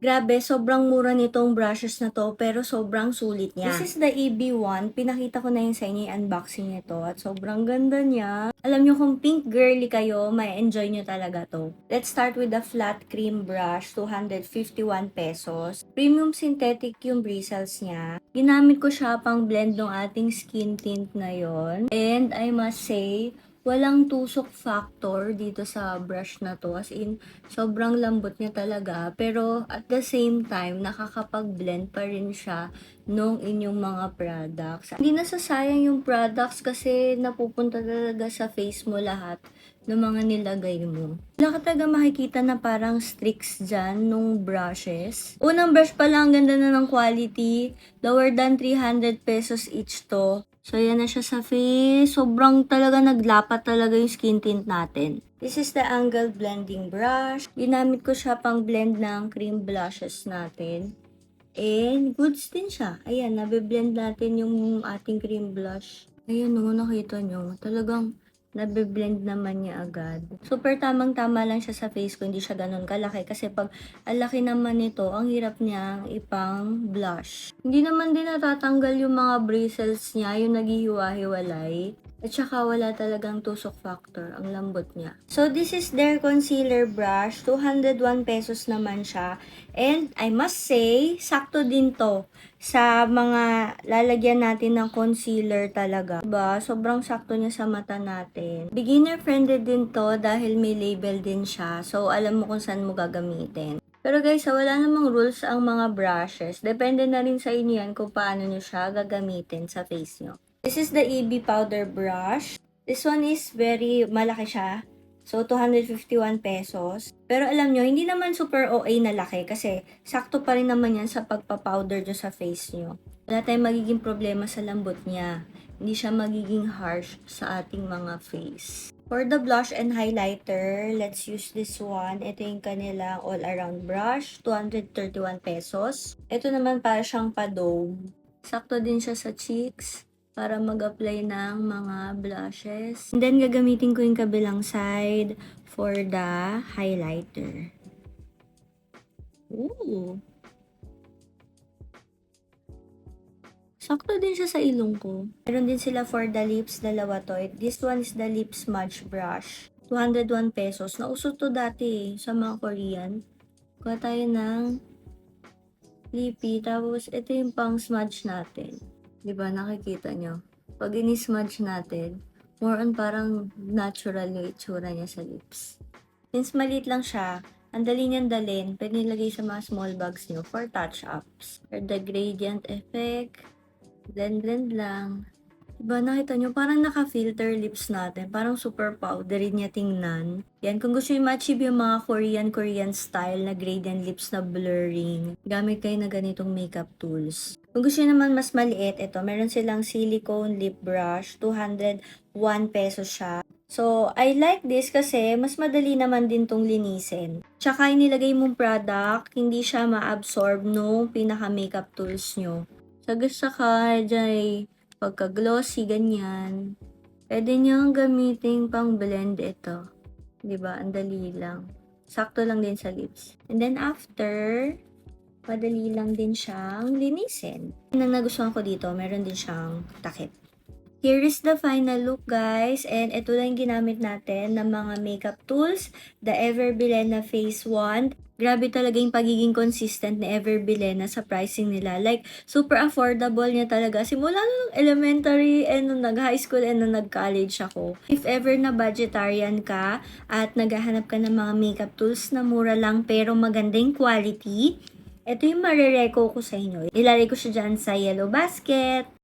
Grabe, sobrang mura nitong brushes na 'to, pero sobrang sulit niya. This is the EB1, pinakita ko na yun sa inyo yung unboxing nito at sobrang ganda niya. Alam niyo kung pink girly kayo, ma-enjoy niyo talaga 'to. Let's start with the flat cream brush, 251 pesos. Premium synthetic yung bristles niya. Ginamit ko siya pang blend ng ating skin tint na yon. And I must say, walang tusok factor dito sa brush na 'to, as in sobrang lambot niya talaga, pero at the same time, nakakapag-blend pa rin siya nung inyong mga products. Hindi nasasayang yung products kasi napupunta talaga sa face mo lahat ng mga nilagay mo. Wala ka talaga makikita na parang streaks dyan nung brushes. Unang brush pa lang, ganda na ng quality. Lower than 300 pesos each to. So, yan na siya sa face. Sobrang talaga naglapat talaga yung skin tint natin. This is the angle blending brush. Ginamit ko siya pang blend ng cream blushes natin. And goods din siya. Ayan, nabe-blend natin yung ating cream blush. Ayan, no, nakita nyo. Talagang nabe-blend naman niya agad. Super tamang-tama lang siya sa face ko. Hindi siya ganun kalaki. Kasi pag ang laki naman nito, ang hirap niya ipang blush. Hindi naman din natatanggal yung mga bristles niya, yung naghihiwa-hiwalay. At saka wala talagang tusok factor. Ang lambot niya. So, this is their concealer brush. 201 pesos naman siya. And I must say, sakto din to sa mga lalagyan natin ng concealer talaga. Diba? Sobrang sakto niya sa mata natin. Beginner friendly din to dahil may label din siya. So, alam mo kung saan mo gagamitin. Pero guys, wala namang rules ang mga brushes. Depende na rin sa inyo yan kung paano nyo siya gagamitin sa face nyo. This is the EB powder brush. This one is very malaki siya. So, 251 pesos. Pero alam nyo, hindi naman super OA na laki kasi sakto pa rin naman yan sa pagpa-powder nyo sa face nyo. Wala tayong magiging problema sa lambot niya. Hindi siya magiging harsh sa ating mga face. For the blush and highlighter, let's use this one. Ito yung kanilang all-around brush, 231 pesos. Ito naman para siyang pa-dome. Sakto din siya sa cheeks para mag-apply ng mga blushes. And then, gagamitin ko yung kabilang side for the highlighter. Ooh! Sakto din siya sa ilong ko. Meron din sila for the lips, dalawa to. This one is the lip smudge brush. 201 pesos. Nauso to dati sa mga Korean. Kuha tayo ng lippy. Tapos, ito yung pang smudge natin. Diba, nakikita nyo? Pag ini-smudge natin, more on parang natural yung itsura niya sa lips. Since maliit lang siya, ang dali niyang dalhin, pwede nilagay sa mga small bags niyo for touch-ups. For the gradient effect, blend lang. Diba, nakita nyo, parang naka-filter lips natin. Parang super powdery niya tingnan. Yan, kung gusto nyo ma-achieve yung mga Korean style na gradient lips na blurring, gamit kayo na ganitong makeup tools. Kung gusto nyo naman mas maliit, ito, meron silang silicone lip brush, 201 pesos siya. So, I like this kasi mas madali naman din tong linisin. Tsaka inilagay mong product, hindi siya ma-absorb nung pinaka-makeup tools nyo. Saka dyan pagka-glossy, ganyan. Pwede niyong gamitin pang blend ito. 'Di ba? Ang dali lang. Sakto lang din sa lips. And then after, madali lang din siyang linisin. Ang nagustuhan ko dito, meron din siyang takip. Here is the final look, guys. And ito lang yung ginamit natin ng mga makeup tools. The Ever Bilena Face Wand. Grabe talaga yung pagiging consistent ni Ever Bilena sa pricing nila. Like, super affordable niya talaga. Simula nung elementary and nung nag-high school and nung nag-college ako. If ever na budgetarian ka at naghahanap ka ng mga makeup tools na mura lang pero magandang quality, ito yung marereko ko sa inyo. Ilalagay ko siya dyan sa yellow basket.